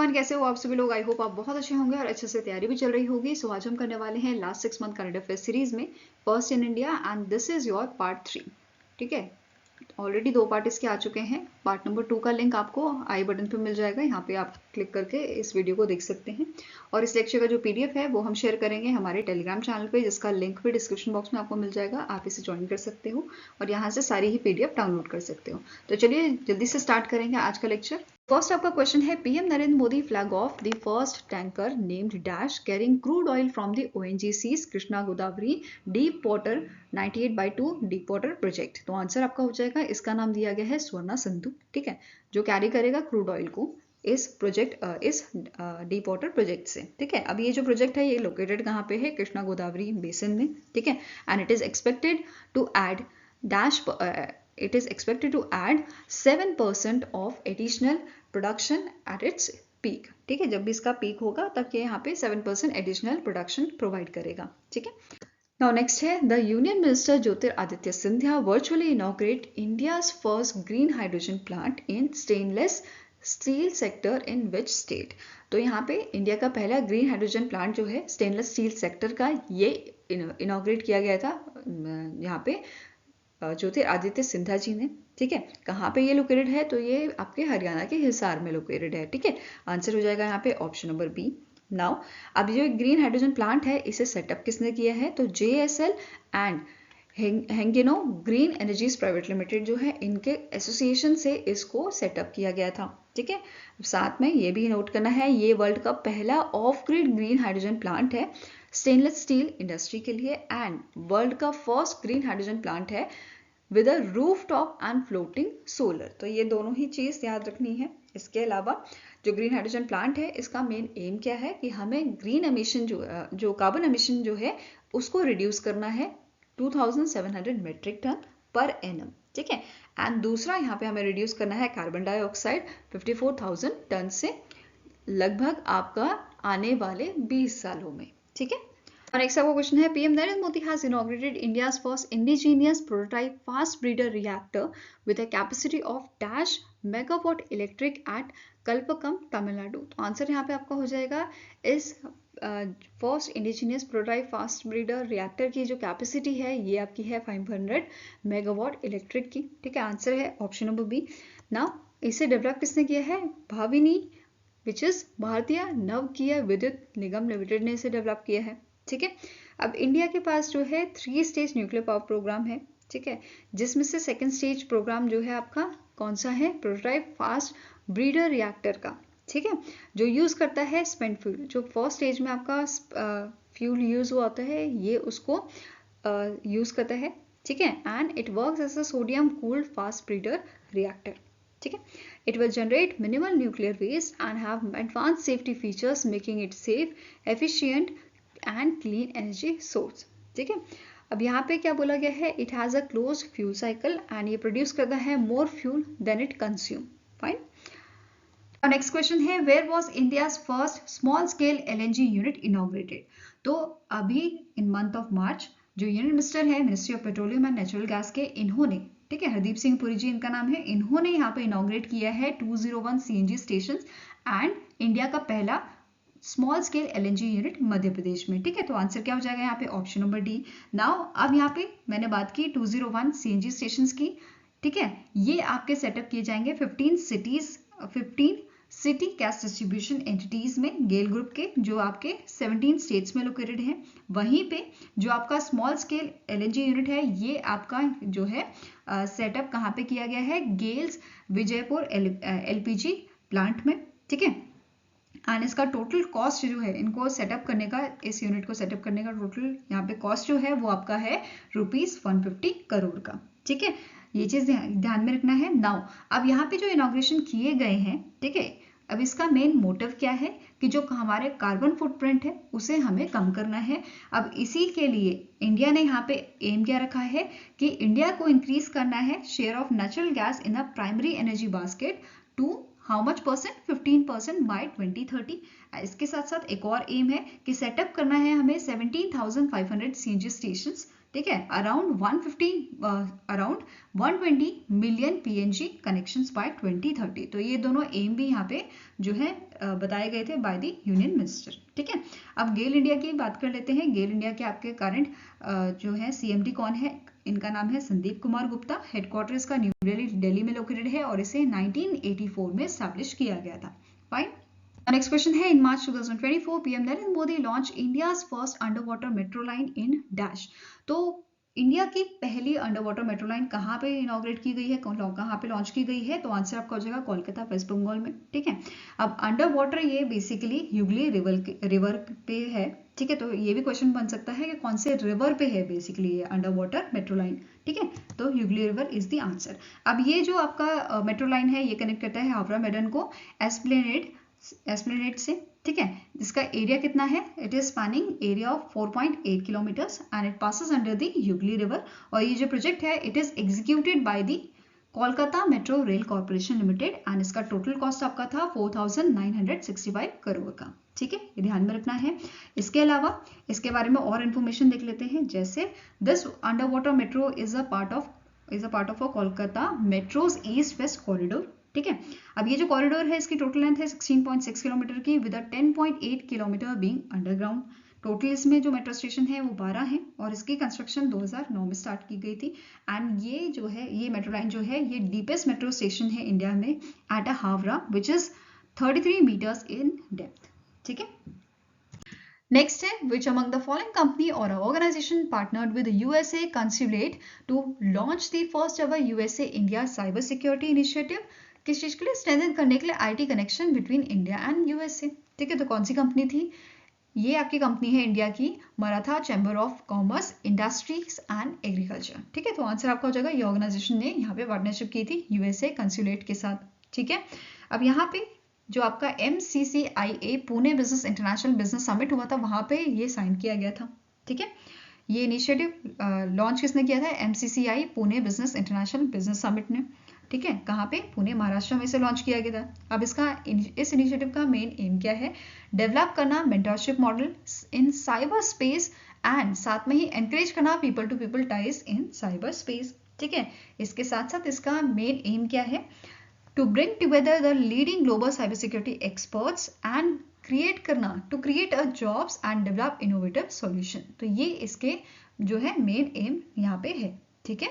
Everyone, कैसे हो आप सभी लोग? आई होप आप बहुत अच्छे होंगे और अच्छे से तैयारी भी चल रही होगी। सो आज हम करने वाले हैं last 6 month current affair series में first in India and this is your part 3। ठीक है, ऑलरेडी 2 पार्ट इसके आ चुके हैं। पार्ट नंबर 2 का लिंक आपको आई बटन पे मिल जाएगा, यहाँ पे आप क्लिक करके इस वीडियो को देख सकते हैं। और इस लेक्चर का जो पीडीएफ है वो हम शेयर करेंगे हमारे टेलीग्राम चैनल पे, जिसका लिंक भी डिस्क्रिप्शन बॉक्स में आपको मिल जाएगा। आप इसे ज्वाइन कर सकते हो और यहाँ से सारी ही पीडीएफ डाउनलोड कर सकते हो। तो चलिए जल्दी से स्टार्ट करेंगे आज का लेक्चर। फर्स्ट आपका क्वेश्चन है, PM Narendra Modi flag off the first tanker named dash carrying crude oil from the ONGC's Krishna Godavari deep water 98/2 deep water project. तो आंसर आपका हो जाएगा, इसका नाम दिया गया है स्वर्णा संधू। ठीक है, जो कैरी करेगा क्रूड ऑयल को इस प्रोजेक्ट इस डीप वाटर प्रोजेक्ट से। ठीक है, अब ये जो प्रोजेक्ट है ये लोकेटेड कहाँ पे है? कृष्णा गोदावरी बेसिन में। ठीक है, and it is expected to add dash it is expected to add 7% of additional production at its peak। ठीक है, जब भी इसका पीक होगा तब ये यहाँ पे 7% एडिशनल प्रोडक्शन प्रोवाइड करेगा। ठीक है, नाउ नेक्स्ट है, the union minister Jyotiraditya Scindia virtually inaugurate India's first green hydrogen plant in stainless steel sector in which state. तो यहाँ पे इंडिया का पहला ग्रीन हाइड्रोजन प्लांट जो है स्टेनलेस स्टील सेक्टर का, ये इनॉग्रेट किया गया था यहाँ पे ज्योतिरादित्य सिंधिया जी ने। ठीक है, कहाँ पे ये लोकेटेड है? तो ये आपके हरियाणा के हिसार में लोकेटेड है। ठीक है, आंसर हो जाएगा यहाँ पे ऑप्शन नंबर बी। नाउ अब जो ग्रीन हाइड्रोजन प्लांट है इसे सेटअप किसने किया है? तो JSL एंड हेंगेनो ग्रीन एनर्जीज प्राइवेट लिमिटेड जो है, इनके एसोसिएशन से इसको सेटअप किया गया था। ठीक है, साथ में ये भी नोट करना है, ये वर्ल्ड का पहला of grid green hydrogen plant है स्टेनलेस स्टील इंडस्ट्री के लिए, एंड वर्ल्ड का फर्स्ट ग्रीन हाइड्रोजन प्लांट है with a rooftop and floating solar. तो ये दोनों ही चीज याद रखनी है। इसके अलावा जो ग्रीन हाइड्रोजन प्लांट है इसका मेन एम क्या है कि हमें ग्रीन एमिशन जो कार्बन एमिशन जो है उसको रिड्यूस करना है 2700 मेट्रिक टन पर एनम। ठीक है, एंड दूसरा यहाँ पे हमें रिड्यूस करना है कार्बन डाइऑक्साइड 54,000 टन से लगभग आपका आने वाले 20 सालों में। ठीक है, और नेक्स्ट आपका क्वेश्चन है, PM Narendra Modi has inaugurated India's first indigenous prototype fast breeder reactor with a capacity of dash megawatt electric at Kalpakkam Tamil Nadu. तो आंसर यहाँ पे आपका हो जाएगा, इस first indigenous prototype fast breeder reactor की जो कैपेसिटी है ये आपकी है 500 मेगावाट इलेक्ट्रिक की। ठीक है, आंसर है ऑप्शन नंबर बी। नाउ इसे डेवलप किसने किया है? भाविनी विच इज भारतीय नवकीय विद्युत निगम लिमिटेड ने इसे डेवलप किया है। ठीक है, अब इंडिया के पास जो है 3 स्टेज न्यूक्लियर पावर प्रोग्राम है। ठीक है, जिसमें से सेकंड स्टेज प्रोग्राम जो है आपका कौन सा है? प्रोटोटाइप फास्ट ब्रीडर रिएक्टर का। ठीक है, जो यूज करता है स्पेंट फ्यूल। जो फर्स्ट स्टेज में आपका फ्यूल यूज हुआ होता है ये उसको यूज करता है। ठीक है, and it works as a sodium cooled fast breeder reactor. ठीक है, it will generate minimal nuclear waste and have advanced safety features making it safe, efficient and clean energy source। ठीक है, अब यहाँ पे क्या बोला गया है? it has a closed fuel cycle and ये प्रोड्यूस करता है more fuel than it consume। Fine, और नेक्स्ट क्वेश्चन है, where was India's first small scale LNG unit inaugurated? तो अभी इन मंथ ऑफ मार्च जो यूनियन मिनिस्टर है ministry of petroleum and natural gas के, इन्होंने, ठीक है, हरदीप सिंह पुरी जी इनका नाम है, इन्होंने यहाँ पे इनॉग्रेट किया है 201 CNG स्टेशन एंड इंडिया का पहला small scale LNG unit Madhya Pradesh में। ठीक है, तो आंसर क्या हो जाएगा यहाँ पे? Option number D. नाउ अब यहाँ पे मैंने बात की 201 CNG स्टेशन की। ठीक है, ये आपके सेटअप किए जाएंगे 15 सिटी गैस डिस्ट्रीब्यूशन एंटिटीज में, गेल ग्रुप के, जो आपके 17 स्टेट्स में लोकेटेड हैं। वहीं पे जो आपका स्मॉल स्केल LNG यूनिट है ये आपका जो है सेटअप कहाँ पे किया गया है? गेल्स विजयपुर LPG प्लांट में। ठीक है, एंड इसका टोटल कॉस्ट जो है इनको सेटअप करने का, इस यूनिट को सेटअप करने का टोटल यहाँ पे कॉस्ट जो है वो आपका है ₹150 करोड़ का। ठीक है, ये चीज ध्यान में रखना है। नाउ अब यहाँ पे जो इनॉग्रेशन किए गए हैं, ठीक है, अब इसका मेन मोटिव क्या है कि जो हमारे कार्बन फुटप्रिंट है उसे हमें कम करना है। अब इसी के लिए इंडिया ने यहाँ पे एम क्या रखा है कि इंडिया को इंक्रीज करना है share of natural gas in a primary energy basket to how much percent? 15% by 2030। इसके साथ साथ एक और एम है कि सेटअप करना है हमें 17,500 CNG स्टेशंस ठीक है, around 120 million PNG connections by 2030। तो ये दोनों एम भी यहाँ पे जो है बताए गए थे बाय द यूनियन मिनिस्टर। ठीक है, अब गेल इंडिया की बात कर लेते हैं। गेल इंडिया के आपके करंट जो है सीएमडी कौन है? इनका नाम है संदीप कुमार गुप्ता। हेडक्वार्टर इसका न्यू दिल्ली में लोकेटेड है और इसे 1984 में स्टैब्लिश किया गया था। फाइन। नेक्स्ट क्वेश्चन है, इन मार्च 2024 PM Narendra Modi launch India's first under water metro line in dash. तो इंडिया की पहली अंडर वाटर मेट्रो लाइन कहाँ पे इनॉग्रेट की गई है, कहाँ पे लॉन्च की गई है? तो आंसर आपका हो जाएगा कोलकाता, वेस्ट बंगाल में। ठीक है, अब अंडर वाटर ये बेसिकली हुगली रिवर पे है। ठीक है, तो ये भी क्वेश्चन बन सकता है कि कौन से रिवर पे है बेसिकली ये अंडर वाटर मेट्रो लाइन। ठीक है, तो Hooghly river is the answer. अब ये जो आपका मेट्रो लाइन है ये कनेक्ट करता है हावड़ा मैदान को एस्प्लेनेड से। ठीक है, इसका एरिया कितना है? It is spanning area of 4.8 kilometres and it passes under the Hooghly river. और ये जो प्रोजेक्ट है it is executed by the Kolkata metro rail corporation limited and इसका टोटल कॉस्ट आपका था 4,965 करोड़ का। ठीक है, ये ध्यान में रखना है। इसके अलावा इसके बारे में और इन्फॉर्मेशन देख लेते हैं, जैसे this under water metro is a part of a Kolkata metros east west corridor. ठीक है, अब ये जो कॉरिडोर है इसकी टोटल लेंथ है 16.6 किलोमीटर की with 10.8 kilometre being underground. Total इसमें जो मेट्रो स्टेशन है वो 12 है और इसकी कंस्ट्रक्शन 2009 में स्टार्ट की गई थी। एंड ये जो है ये मेट्रो लाइन जो है ये डीपेस्ट मेट्रो स्टेशन है इंडिया में at a Howrah which is 33 meters in depth. ठीक है, नेक्स्ट है, which among the following company or organization partnered with the USA Consulate to launch the first ever USA India cyber security initiative? किस चीज के लिए? Strengthen करने के लिए IT connection between India and USA. ठीक है, तो कौन सी कंपनी थी? ये आपकी कंपनी है इंडिया की Maratha chamber of commerce industries and agriculture. ठीक है, तो आंसर आपका हो जाएगा ये ऑर्गेनाइजेशन ने यहाँ पे पार्टनरशिप की थी यूएसए कंसुलेट के साथ। ठीक है, अब यहाँ पे जो आपका MCCIA Pune business international business summit हुआ था वहां पे ये साइन किया गया था। ठीक है, ये इनिशिएटिव लॉन्च किसने किया था? MCCI Pune business international business summit ने। ठीक है, कहाँ पे? पुणे महाराष्ट्र में से लॉन्च किया गया था। अब इस इनिशिएटिव का मेन एम क्या है? डेवलप करना mentorship model in cyber space and साथ में ही एनकरेज करना people to people ties in cyber space. ठीक है, इसके साथ साथ इसका मेन एम क्या है? to bring together the leading global cybersecurity experts and create a jobs and develop innovative solution। तो ये इसके जो है मेन एम यहाँ पे है। ठीक है,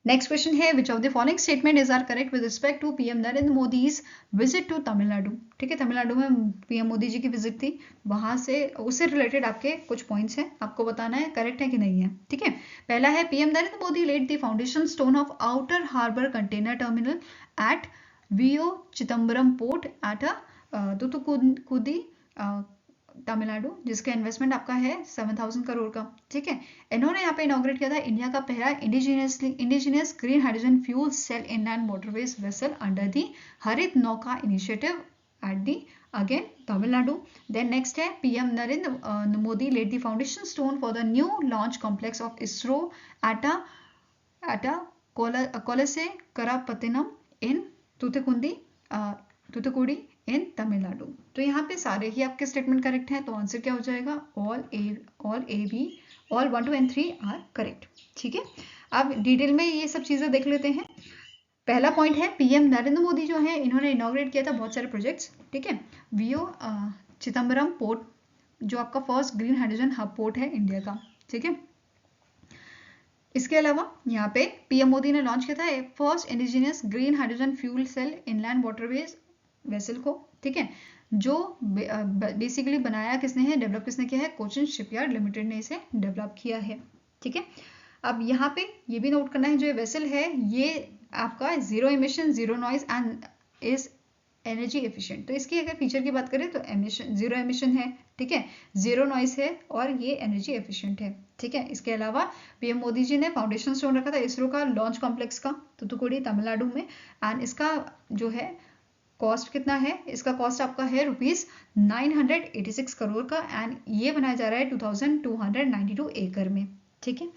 नेक्स्ट क्वेश्चन है, which of the following statement is are correct with respect to PM Narendra Modi's visit to Tamil Nadu? ठीक है, तमिलनाडु में पीएम मोदी जी की विजिट थी, वहां से उससे रिलेटेड आपके कुछ पॉइंट्स हैं, आपको बताना है करेक्ट है कि नहीं है। ठीक है, पहला है, PM Narendra Modi laid the foundation stone of outer harbor container terminal at VO Chidambaram port at Thoothukudi Tamil Nadu, जिसका इन्वेस्टमेंट आपका है 7,000 करोड़ का। ठीक है, इन्होंने यहाँ पे इनॉग्रेट किया था इंडिया का पहला indigenous green hydrogen fuel cell inland motorways vessel under the Harit Nauka initiative at the again Tamil Nadu. Then next है, PM Narendra Modi laid the foundation stone for the new launch complex of ISRO at a Kulasekarapattinam in Thoothukudi in Tamil Nadu. तो यहाँ पे सारे ही आपके statement correct हैं, तो answer क्या हो जाएगा? All A B all 1 2 and 3 are correct. ठीक है, अब डिटेल में ये सब चीजें देख लेते हैं। पहला पॉइंट है, पीएम नरेंद्र मोदी जो है इन्होंने इनॉग्रेट किया था बहुत सारे प्रोजेक्ट्स। ठीक है, वीओ चिदम्बरम पोर्ट जो आपका first green hydrogen hub port है इंडिया का। ठीक है, इसके अलावा यहाँ पे पीएम मोदी ने लॉन्च किया था first indigenous green hydrogen fuel cell inland waterways vessel को। ठीक है, जो बेसिकली बनाया किसने है, डेवलप किसने किया है? कोचिन शिपयार्ड लिमिटेड ने इसे डेवलप किया है। ठीक है, अब यहाँ पे ये भी नोट करना है, जो वेसल है ये आपका zero emission, zero noise and is energy efficient. तो इसकी अगर फीचर की बात करें तो जीरो एमिशन है। ठीक है, जीरो नॉइस है और ये एनर्जी एफिशिएंट है। ठीक है, इसके अलावा पीएम मोदी जी ने फाउंडेशन स्टोन रखा था इसरो का लॉन्च कॉम्प्लेक्स का तुतुकुड़ी तमिलनाडु में एंड इसका जो है कॉस्ट कितना है? इसका कॉस्ट आपका है ₹986 करोड़ का एंड ये बनाया जा रहा है 2292 एकड़ में। ठीक है,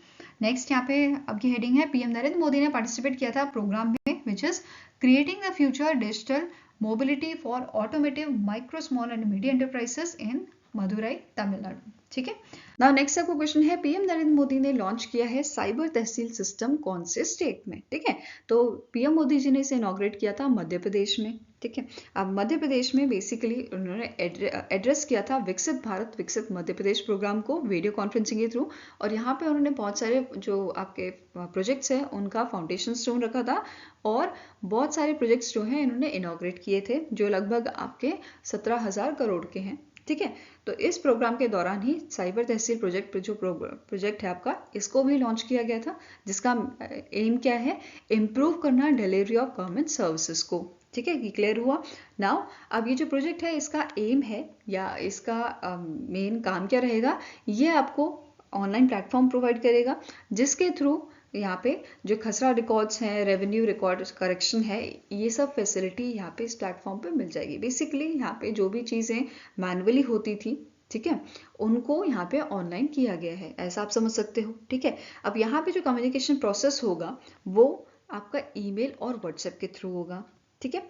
नेक्स्ट यहाँ पे आपकी हेडिंग है, पीएम नरेंद्र मोदी ने पार्टिसिपेट किया था प्रोग्राम में which is creating the future digital mobility for automotive micro small and medium enterprises इन मदुरई, तमिलनाडु। ठीक है। नाउ नेक्स्ट आपको क्वेश्चन है, पीएम नरेंद्र मोदी ने लॉन्च किया है साइबर तहसील सिस्टम कौन से स्टेट में? ठीक है, तो पीएम मोदी जी ने इसे इनॉग्रेट किया था मध्य प्रदेश में। ठीक है, अब मध्य प्रदेश में बेसिकली उन्होंने एड्रेस किया था विकसित भारत विकसित मध्य प्रदेश प्रोग्राम को वीडियो कॉन्फ्रेंसिंग के थ्रू, और यहाँ पे उन्होंने बहुत सारे जो आपके प्रोजेक्ट्स हैं उनका फाउंडेशन स्टोन रखा था, और बहुत सारे प्रोजेक्ट्स जो हैं इन्होंने इनॉग्रेट किए थे जो लगभग आपके 17,000 करोड़ के हैं। ठीक है, तो इस प्रोग्राम के दौरान ही साइबर तहसील प्रोजेक्ट जो प्रोजेक्ट है आपका, इसको भी लॉन्च किया गया था, जिसका एम क्या है, इम्प्रूव करना डिलीवरी ऑफ गवर्नमेंट सर्विसेज को। ठीक है, ये क्लियर हुआ। नाउ अब ये जो प्रोजेक्ट है इसका एम है या इसका मेन काम क्या रहेगा, ये आपको ऑनलाइन प्लेटफॉर्म प्रोवाइड करेगा जिसके थ्रू यहाँ पे जो खसरा रिकॉर्ड्स हैं, रेवेन्यू रिकॉर्ड करेक्शन है, ये सब फैसिलिटी यहाँ पे इस प्लेटफॉर्म पे मिल जाएगी। बेसिकली यहाँ पे जो भी चीज़ें मैनुअली होती थी, ठीक है, उनको यहाँ पे ऑनलाइन किया गया है, ऐसा आप समझ सकते हो। ठीक है, अब यहाँ पे जो कम्युनिकेशन प्रोसेस होगा वो आपका ईमेल और व्हाट्सएप के थ्रू होगा। ठीक है,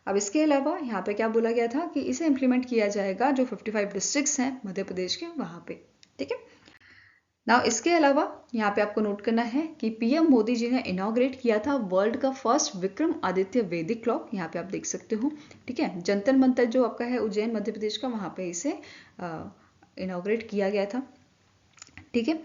अब इसके अलावा यहाँ पे क्या बोला गया था कि इसे इम्प्लीमेंट किया जाएगा जो 55 डिस्ट्रिक्ट्स हैं मध्य प्रदेश के वहाँ पे। ठीक है, नाउ इसके अलावा यहाँ पे आपको नोट करना है कि पीएम मोदी जी ने इनॉग्रेट किया था वर्ल्ड का फर्स्ट विक्रम आदित्य वैदिक क्लॉक, यहाँ पे आप देख सकते हो। ठीक है, जंतर मंतर जो आपका है उज्जैन मध्य प्रदेश का, वहाँ पे इसे इनॉग्रेट किया गया था। ठीक है,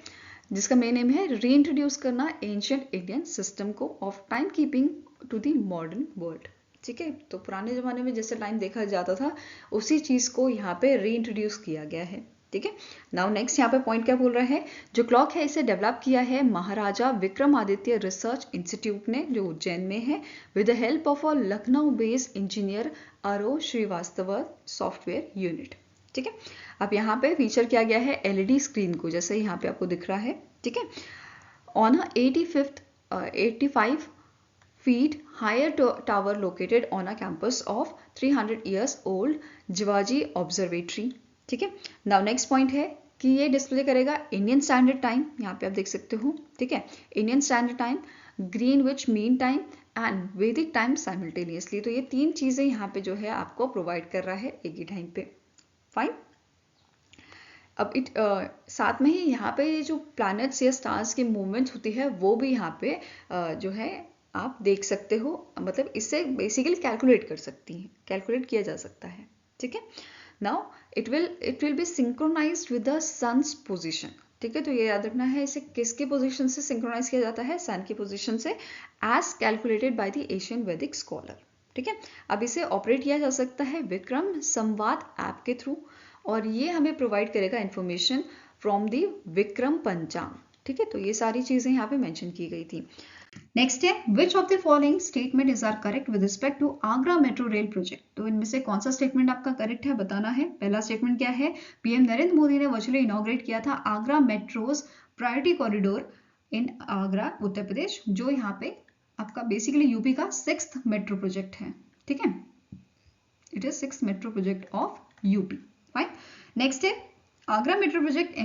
जिसका मेन एम है रीइंट्रोड्यूस करना एंशियंट इंडियन सिस्टम को of time keeping to the modern world. ठीक है, तो पुराने जमाने में जैसे टाइम देखा जाता था उसी चीज को यहाँ पे रीइंट्रोड्यूस किया गया है। ठीक है, नाउ नेक्स्ट यहाँ पे पॉइंट क्या बोल रहा है, जो क्लॉक है इसे डेवलप किया है महाराजा विक्रमादित्य रिसर्च इंस्टीट्यूट ने जो उज्जैन में है, with the help of a Lucknow based engineer Aro Srivastava software unit. ठीक है, अब यहाँ पे फीचर किया गया है एलईडी स्क्रीन को, जैसे यहाँ पे आपको दिख रहा है। ठीक है, on a 85 feet higher tower located on a campus of 300 years old Jiwaji observatory. ठीक है, नाउ नेक्स्ट पॉइंट है कि ये डिस्प्ले करेगा इंडियन स्टैंडर्ड टाइम, यहाँ पे आप देख सकते हो। ठीक है, Indian standard time, Greenwich mean time and वैदिक टाइम साइमल्टेनियसली। तो ये तीन चीजें यहाँ पे जो है आपको प्रोवाइड कर रहा है एक ही टाइम पे। फाइन, अब साथ में ही यहाँ पे जो प्लैनेट्स या स्टार्स की मूवमेंट्स होती है वो भी यहाँ पे जो है आप देख सकते हो, मतलब इससे बेसिकली कैलकुलेट कर सकती हैं, कैलकुलेट किया जा सकता है। ठीक है, now it will be synchronized with the sun's position. ठीक है, तो ये याद रखना है, इसे किसके पोजीशन से सिंक्रोनाइज किया जाता है, सन की पोजीशन से, as calculated by the Asian Vedic scholar. ठीक है, अब इसे ऑपरेट किया जा सकता है विक्रम संवाद ऐप के थ्रू, और ये हमें प्रोवाइड करेगा इंफॉर्मेशन फ्रॉम द विक्रम पंचांग। ठीक है, तो ये सारी चीजें यहाँ पे मेंशन की गई थी। नेक्स्ट है, which of the following statement is are correct with respect to Agra metro rail project. तो इनमें से कौन सा स्टेटमेंट आपका करेक्ट है बताना है। पहला स्टेटमेंट क्या है, पीएम नरेंद्र मोदी ने वर्चुअली इनॉग्रेट किया था Agra metro's priority corridor in Agra Uttar Pradesh, जो यहाँ पे आपका बेसिकली यूपी का 6th मेट्रो प्रोजेक्ट है। ठीक है, it is 6th metro project of UP. Fine, next है, Agra metro project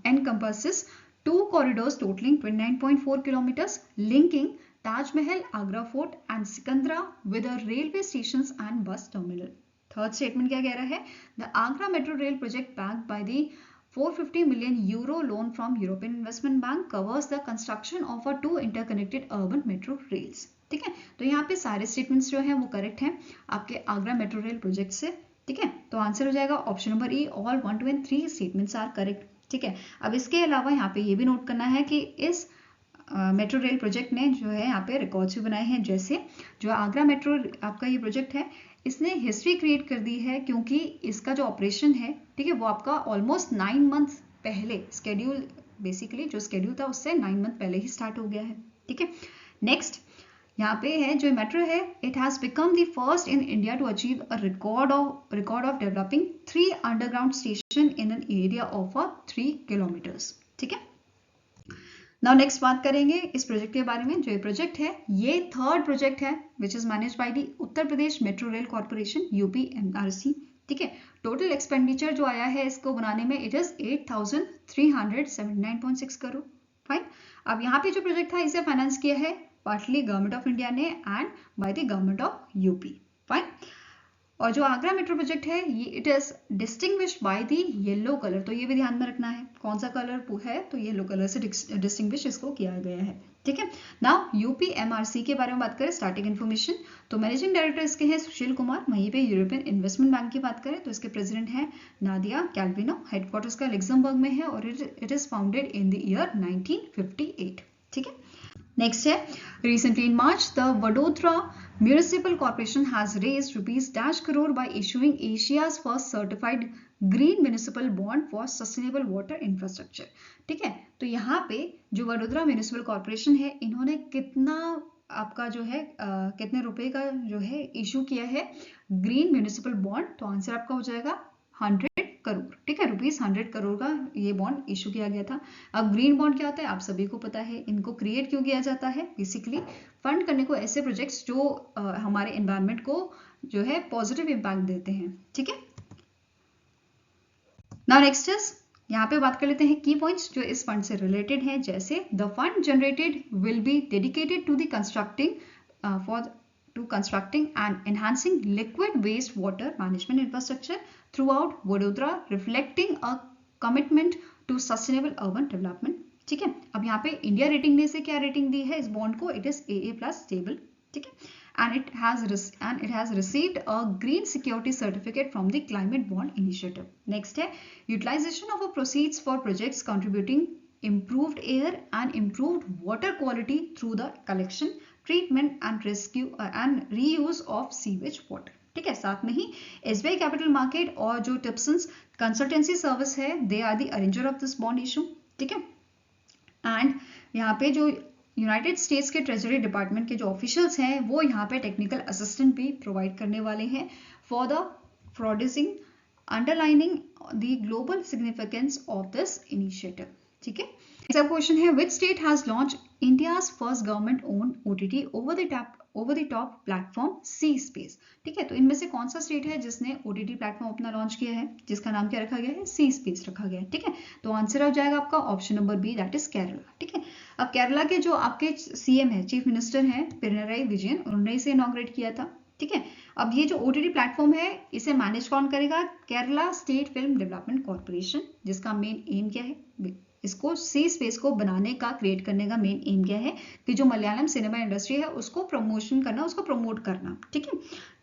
encompasses two corridors totaling 29.4 kilometers linking Taj Mahal, Agra Fort and Sikandra with the railway stations and bus terminal. Third statement क्या कह रहा है, the Agra Metro Rail project backed by the 450 million euro loan from European Investment Bank covers the construction of a 2 interconnected urban metro rails. ठीक है, तो यहाँ पे सारे स्टेटमेंट्स जो हैं वो करेक्ट हैं आपके आगरा मेट्रो रेल प्रोजेक्ट से। ठीक है, तो आंसर हो जाएगा option number E, all 1, 2 and 3 statements are correct. ठीक है, अब इसके अलावा यहाँ पे ये भी नोट करना है कि इस मेट्रो रेल प्रोजेक्ट ने जो है यहाँ पे रिकॉर्ड्स भी बनाए हैं, जैसे जो आगरा मेट्रो आपका ये प्रोजेक्ट है इसने हिस्ट्री क्रिएट कर दी है, क्योंकि इसका जो ऑपरेशन है, ठीक है, वो आपका ऑलमोस्ट 9 मंथ पहले स्केड्यूल, बेसिकली जो स्केड्यूल था उससे 9 मंथ पहले ही स्टार्ट हो गया है। ठीक है, नेक्स्ट यहाँ पे है जो मेट्रो है, it has become the first in India to achieve a record of developing 3 underground station in an area of 3 kilometers. ठीक है, नाउ नेक्स्ट बात करेंगे इस प्रोजेक्ट के बारे में। जो ये प्रोजेक्ट है ये 3rd प्रोजेक्ट है which is managed by the Uttar Pradesh metro rail corporation UPMRC। ठीक है, टोटल एक्सपेंडिचर जो आया है इसको बनाने में इट इज 8,379.6 करोड़। फाइन, अब यहाँ पे जो प्रोजेक्ट था इसे फाइनेंस किया है पार्टली गवर्नमेंट ऑफ इंडिया ने and by the government of UP. Fine, और जो आगरा मेट्रो प्रोजेक्ट है ये it is distinguished by the yellow colour, तो ये भी ध्यान में रखना है कौन सा कलर है, तो येलो कलर से डिस्टिंग्विश इसको किया गया है, ठीक है। नाउ यूपीएमआरसी के बारे में बात करें, स्टार्टिंग इन्फॉर्मेशन, तो मैनेजिंग डायरेक्टर इसके हैं सुशील कुमार। वहीं पे यूरोपियन इन्वेस्टमेंट बैंक की बात करें तो इसके प्रेसिडेंट हैं नादिया कैल्विनो। हेडक्वार्टर्स का लग्जमबर्ग में है और it is founded in the year 1958, ठीक है। नेक्स्ट है, recently in March the Vadodara municipal corporation has raised ₹1 crore by issuing Asia's first certified green municipal bond for sustainable water infrastructure, ठीक है। तो यहाँ पे जो वडोदरा म्यूनिसिपल कॉर्पोरेशन है इन्होंने कितना आपका जो है कितने रुपए का जो है इशू किया है ग्रीन म्यूनिसिपल बॉन्ड, तो आंसर आपका हो जाएगा 100 करोड़, ठीक है। ₹100 करोड़ का ये बॉन्ड इशू किया गया था। अब ग्रीन बॉन्ड क्या होता है आप सभी को पता है, इनको क्रिएट क्यों किया जाता है, बेसिकली फंड करने को ऐसे प्रोजेक्ट्स जो हमारे एनवायरनमेंट को जो है पॉजिटिव इम्पैक्ट देते हैं, ठीक है। नाउ नेक्स्ट इज, यहाँ पे बात कर लेते हैं की पॉइंट्स जो इस फंड से रिलेटेड हैं, जैसे the fund generated will be dedicated to the constructing and enhancing liquid waste water management infrastructure throughout Vadodara, reflecting a commitment to sustainable urban development, ठीक है। अब यहाँ पे इंडिया रेटिंग ने से क्या रेटिंग दी है इस बॉन्ड को, इट इज AA+ स्टेबल, ठीक है। and it has received a green security certificate from the climate bond initiative. Next है, utilization of proceeds for projects contributing improved air and improved water quality through the collection, treatment and rescue and reuse of sewage water, ठीक है। साथ में ही SBI capital market और जो टिप्सन्स consultancy service है they are the arranger of this bond issue, ठीक है। And यहाँ पे जो यूनाइटेड स्टेट्स के ट्रेजरी डिपार्टमेंट के जो ऑफिशियल्स हैं वो यहाँ पे टेक्निकल असिस्टेंट भी प्रोवाइड करने वाले हैं for the producing underlining the global significance of this initiative, ठीक है। सब क्वेश्चन है, which state has launch India's first government own OTT over the top platform C space, ठीक है। तो इनमें से कौन सा स्टेट है जिसने OTT प्लेटफॉर्म अपना लॉन्च किया है, जिसका नाम क्या रखा गया है, सी स्पेस रखा गया है, ठीक है। तो आंसर हो जाएगा आपका option number B, that is Kerala, ठीक है। अब केरला के जो आपके CM है, चीफ मिनिस्टर हैं पिनराई विजयन, उन्होंने इसे इनॉग्रेट किया था, ठीक है। अब ये जो OTT प्लेटफॉर्म है इसे मैनेज कौन करेगा, Kerala state film development corporation, जिसका मेन एम क्या है, इसको सी स्पेस को बनाने का, क्रिएट करने का मेन एम क्या है कि जो मलयालम सिनेमा इंडस्ट्री है उसको प्रमोशन करना, उसको प्रमोट करना, ठीक है।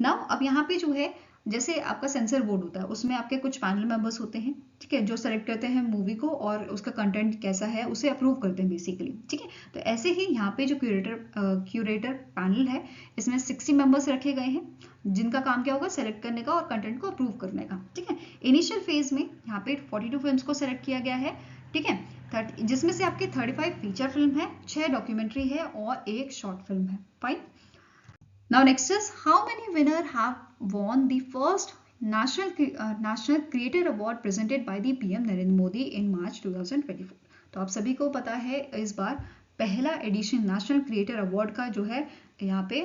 नाउ अब यहाँ पे जो है जैसे आपका सेंसर बोर्ड होता है उसमें आपके कुछ पैनल मेंबर्स होते हैं, ठीक है, जो सेलेक्ट करते हैं मूवी को और उसका कंटेंट कैसा है उसे अप्रूव करते हैं बेसिकली, ठीक है। तो ऐसे ही यहाँ पे जो क्यूरेटर पैनल है इसमें 60 मेंबर्स रखे गए हैं जिनका काम क्या होगा, सेलेक्ट करने का और कंटेंट को अप्रूव करने का, ठीक है। इनिशियल फेज में यहाँ पे 42 फिल्म्स को सेलेक्ट किया गया है, ठीक है, जिसमें से आपके 35 फीचर फिल्म है, 6 डॉक्यूमेंट्री है और 1 शॉर्ट फिल्म है, fine. Now next is, how many winners have won the first National Creator Award presented by the PM Narendra Modi in March 2024? तो आप सभी को पता है इस बार पहला एडिशन नेशनल क्रिएटर अवार्ड का जो है यहाँ पे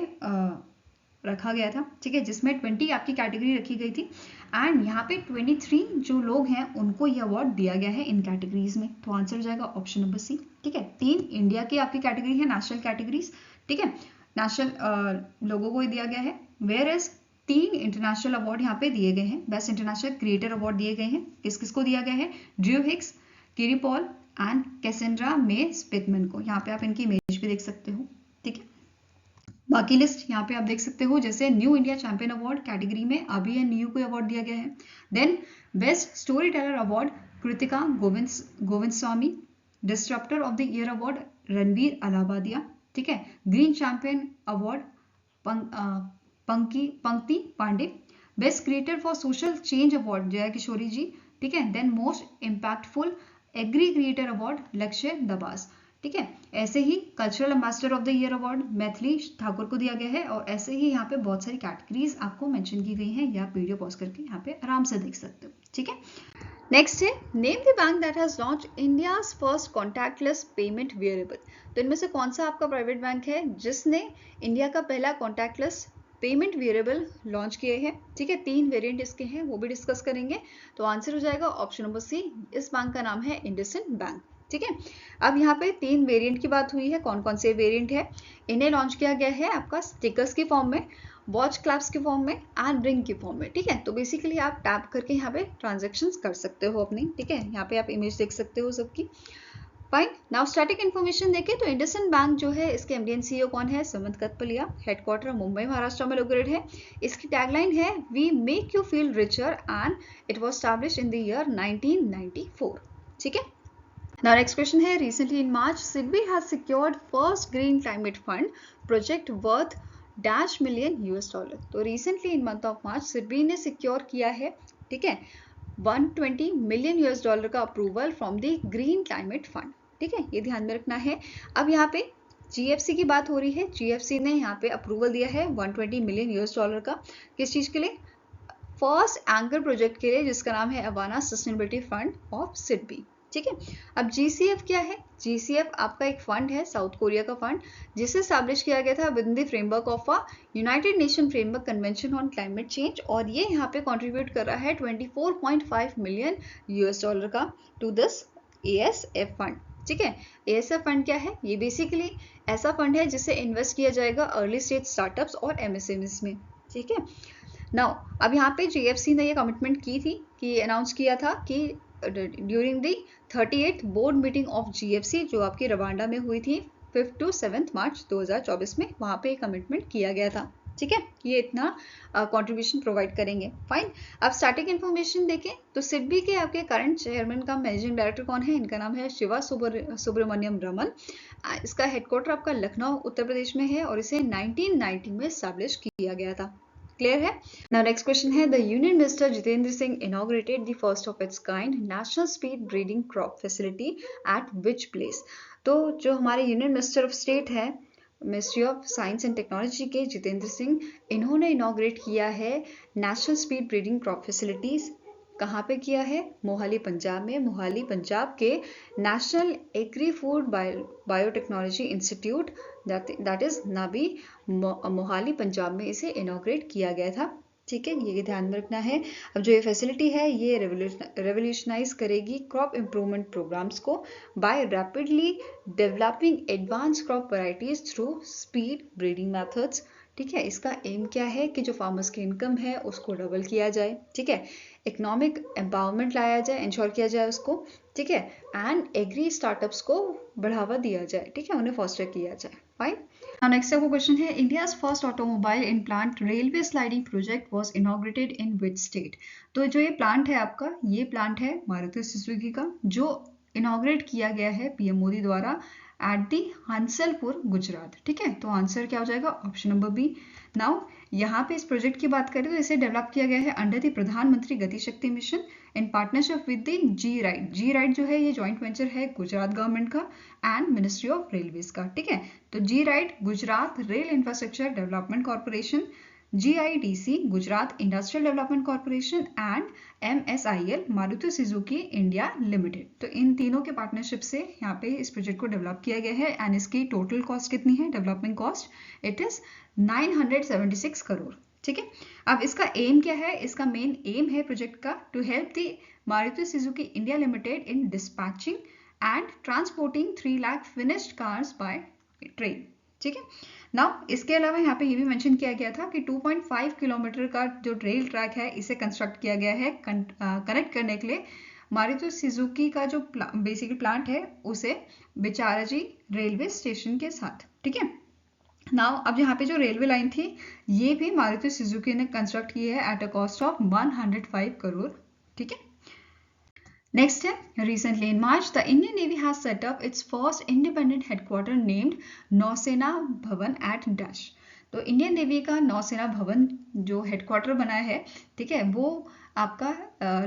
रखा गया था, ठीक है, जिसमें 20 आपकी कैटेगरी रखी गई थी एंड यहाँ पे 23 जो लोग हैं उनको ये अवार्ड दिया गया है इन कैटेगरीज में। तो आंसर हो जाएगा ऑप्शन नंबर सी, ठीक है। 3 इंडिया की आपकी कैटेगरी है, नेशनल कैटेगरीज, ठीक है, नेशनल लोगों को ही दिया गया है, वेयर एज 3 इंटरनेशनल अवार्ड यहाँ पे दिए गए हैं, बेस्ट इंटरनेशनल क्रिएटर अवार्ड दिए गए हैं, किस किस को दिया गया है, ड्रू हिक्स, किरी पॉल एंड कैसेंड्रा मे स्पिथमैन को। यहाँ पे आप इनकी इमेज भी देख सकते हो, ठीक है। बाकी लिस्ट यहाँ पे आप देख सकते हो, जैसे new India champion award category में अभी न्यू को अवार्ड दिया गया है। Then best storyteller award Kritika Govindaswamy, disruptor of the year award Ranveer Allahbadia, ठीक है। Green champion award Pankti Pandey, best creator for social change award Jaya Kishori ji, ठीक है। Then most impactful agri creator award Lakshya Dabas, ठीक है। ऐसे ही cultural ambassador of the year award Maithili Thakur को दिया गया है और ऐसे ही यहाँ पे बहुत सारी कैटेगरीज आपको मेंशन की गई हैं, या आप वीडियो पॉज करके यहाँ पे आराम से देख सकते हो, ठीक है। नेक्स्ट है, name the bank that has launch India's first contactless payment variable. तो इनमें से कौन सा आपका प्राइवेट बैंक है जिसने इंडिया का पहला कॉन्टैक्टलेस पेमेंट वेरिएबल लॉन्च किए हैं, ठीक है। 3 वेरिएंट इसके हैं, वो भी डिस्कस करेंगे। तो आंसर हो जाएगा ऑप्शन नंबर सी, इस बैंक का नाम है इंडसइंड बैंक, ठीक है। अब यहाँ पे 3 वेरिएंट की बात हुई है, कौन कौन से वेरिएंट है, इन्हें लॉन्च किया गया है आपका स्टिकर्स की फॉर्म में वॉच क्लैप्स के फॉर्म में एंड रिंग के फॉर्म में, ठीक है। तो बेसिकली आप टैप करके यहाँ पे ट्रांजेक्शन्स कर सकते हो अपनी, ठीक है। यहाँ पे आप इमेज देख सकते हो सबकी। फाइन। नाउ स्टैटिक इन्फॉर्मेशन देखें तो इंडसइंड बैंक जो है इसके एमडी एंड सीईओ कौन है? सुमित कथपलिया। हेडक्वार्टर मुंबई महाराष्ट्र में लोकेटेड है। इसकी टैगलाइन है we make you feel richer and it was established in the year 1994, ठीक है। Now next question है, recently in March SIDBI has secured first green climate fund project worth $1 million। तो recently in month of March SIDBI ने secure किया है, ठीक है, $120 million का approval from the green climate fund, ठीक है। ये ध्यान में रखना है। अब यहाँ पे GFC की बात हो रही है। GFC ने यहाँ पे अप्रूवल दिया है $120 million का, किस चीज के लिए? फर्स्ट एंकर प्रोजेक्ट के लिए जिसका नाम है Awana sustainability fund of SIDBI, ठीक है। अब GCF क्या है? GCF आपका एक फंड है, साउथ कोरिया का फंड, जिसे स्टैब्लिश किया गया था with in the framework of a United nation framework convention on climate change, और ये यहाँ पे कंट्रीब्यूट कर रहा है $24.5 million का टू दिस ASF फंड, ठीक है। ASF फंड क्या है? ये बेसिकली ऐसा फंड है जिसे इन्वेस्ट किया जाएगा अर्ली स्टेज स्टार्टअप्स और MSMEs में, ठीक है। नाउ अब यहाँ पे GFC ने ये कमिटमेंट की थी कि अनाउंस किया था कि during the 38th board meeting of GFC जो आपकी रवांडा में हुई थी 5 to 7 मार्च 2024 में, वहां पे कमिटमेंट किया गया था, ठीक है। ये इतना कंट्रीब्यूशन प्रोवाइड करेंगे। फाइन। अब स्टैटिक इन्फॉर्मेशन देखें तो सिडबी के आपके करंट चेयरमैन का मैनेजिंग डायरेक्टर कौन है? इनका नाम है शिवा सुब्रमण्यम रमन। इसका हेडक्वार्टर आपका लखनऊ उत्तर प्रदेश में है और इसे 1990 में स्टैब्लिश किया गया था। क्लियर है? नाउ नेक्स्ट क्वेश्चन है, the union minister Jitendra Singh inaugurated the first of its kind national speed breeding crop facility eight which place? तो जो हमारे यूनियन मिनिस्टर ऑफ स्टेट है, ministry of science and technology के जितेंद्र सिंह, इन्होंने इनॉग्रेट किया है national speed breeding crop facilities. कहाँ पे किया है? मोहाली पंजाब में। मोहाली पंजाब के national agri food biotechnology institute that is Nabi Mohali Punjab में इसे इनॉग्रेट किया गया था, ठीक है। ये ध्यान में रखना है। अब जो ये फैसिलिटी है ये रेवोल्यूशनाइज करेगी क्रॉप इम्प्रूवमेंट प्रोग्राम्स को by rapidly developing advance crop varieties through speed breeding methods, ठीक है। इसका एम क्या है कि जो फार्मर्स की इनकम है उसको डबल किया जाए, ठीक है। इकोनॉमिक एम्पावरमेंट लाया जाए, इंश्योर किया जाए उसको, ठीक है। एंड एग्री स्टार्टअप्स को बढ़ावा दिया जाए, ठीक है, उन्हें फॉस्टर किया जाए। फाइन। Now next क्वेश्चन है, India's first automobile in plant railway sliding project was inaugurated in which state? तो जो ये प्लांट है आपका, ये प्लांट है मारुति सुजुकी का, जो इनॉग्रेट किया गया है PM मोदी द्वारा एट दी हंसलपुर गुजरात, ठीक है। तो आंसर क्या हो जाएगा? Option number B. नाउ यहाँ पे इस प्रोजेक्ट की बात करें तो इसे डेवलप किया गया है अंडर द प्रधानमंत्री Gati Shakti mission in partnership with the G ride जो है ये जॉइंट वेंचर है गुजरात गवर्नमेंट का एंड मिनिस्ट्री ऑफ रेलवेज का, ठीक है। तो G ride Gujarat rail infrastructure development corporation, GIDC Gujarat industrial development corporation and MSIL Maruti Suzuki India limited. तो इन तीनों के पार्टनरशिप से यहाँ पे इस प्रोजेक्ट को डेवलप किया गया है एंड इसकी टोटल कॉस्ट कितनी है? Development cost it is 976 crore, ठीक है। अब इसका एम क्या है? इसका मेन एम है प्रोजेक्ट का to help the Maruti Suzuki India Limited in dispatching and transporting 3 lakh finished cars by train, ठीक है। नाउ इसके अलावा यहाँ पे ये भी मेंशन किया गया था कि 2.5 किलोमीटर का जो रेल ट्रैक है इसे कंस्ट्रक्ट किया गया है कनेक्ट करने के लिए मारुति सुजुकी का जो बेसिकली प्लांट है उसे बिचाराजी रेलवे स्टेशन के साथ, ठीक है। नाउ अब यहाँ पे जो रेलवे लाइन थी ये भी मारुति सुजुकी ने कंस्ट्रक्ट की है at a cost of 105 crore, ठीक है। नेक्स्ट है, recently in March the Indian Navy has set up its first independent headquarter named नौसेना भवन at Dash। तो इंडियन नेवी का नौसेना भवन जो हेडक्वार्टर बना है, ठीक है, वो आपका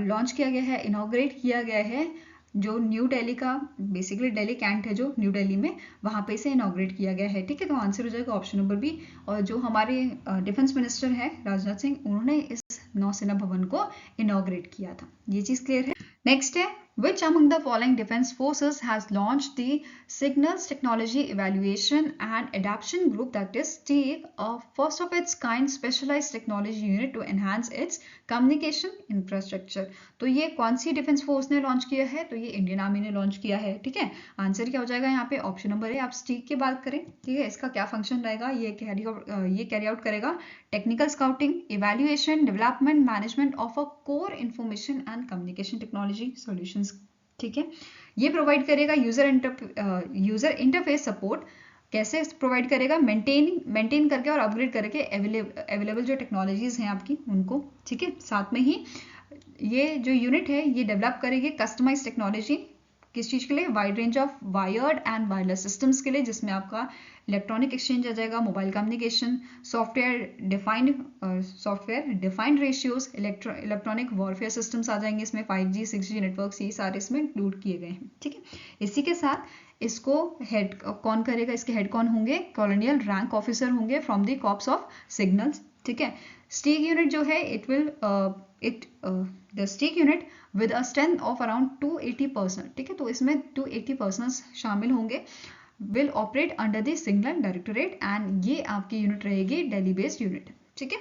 लॉन्च किया गया है, इनॉग्रेट किया गया है, जो न्यू दिल्ली का बेसिकली दिल्ली कैंट है जो न्यू दिल्ली में, वहां पे इसे इनॉग्रेट किया गया है, ठीक है। तो आंसर हो जाएगा ऑप्शन नंबर बी। और जो हमारे डिफेंस मिनिस्टर है राजनाथ सिंह, उन्होंने इस नौसेना भवन को इनॉग्रेट किया था। ये चीज क्लियर है। नेक्स्ट है Which among the following defense forces has launched the Signals Technology Evaluation and Adaptation Group, that is STEAG, a first of its kind specialized technology unit to enhance its communication infrastructure? तो ये कौन सी defence force ने launch किया है? तो ये Indian army ने launch किया है। ठीक है, आंसर क्या हो जाएगा यहाँ पे? Option number A. आप स्टीक की बात करें, ठीक है, इसका क्या फंक्शन रहेगा? ये कैरी आउट करेगा technical scouting, evaluation, development, management of a core information and communication technology solutions. ठीक है, ये प्रोवाइड करेगा यूजर इंटरफेस सपोर्ट। कैसे प्रोवाइड करेगा? मेंटेन करके और अपग्रेड करके अवेलेबल जो टेक्नोलॉजीज हैं आपकी उनको। ठीक है, साथ में ही ये जो यूनिट है ये डेवलप करेगी कस्टमाइज टेक्नोलॉजी। किस चीज़ के लिए? Wide range of wired and wireless systems के लिए, जिसमें आपका इलेक्ट्रॉनिक एक्सचेंज आ जाएगा, mobile communication, software defined radios, electronic warfare systems आ जाएंगे इसमें, 5G 6G नेटवर्क्स, ये सारे इसमें इंक्लूड किए गए हैं। ठीक है, इसी के साथ इसको हेड कौन करेगा? इसके हेड कौन होंगे? कॉलोनियल रैंक ऑफिसर होंगे from the corps of signals. ठीक है, स्टीग यूनिट जो है the STEAG unit with a strength of around 280 person. ठीक है, तो इसमें 280 पर्सन शामिल होंगे। Will operate under the signal directorate and ये आपकी यूनिट रहेगी दिल्ली बेस्ड यूनिट। ठीक है,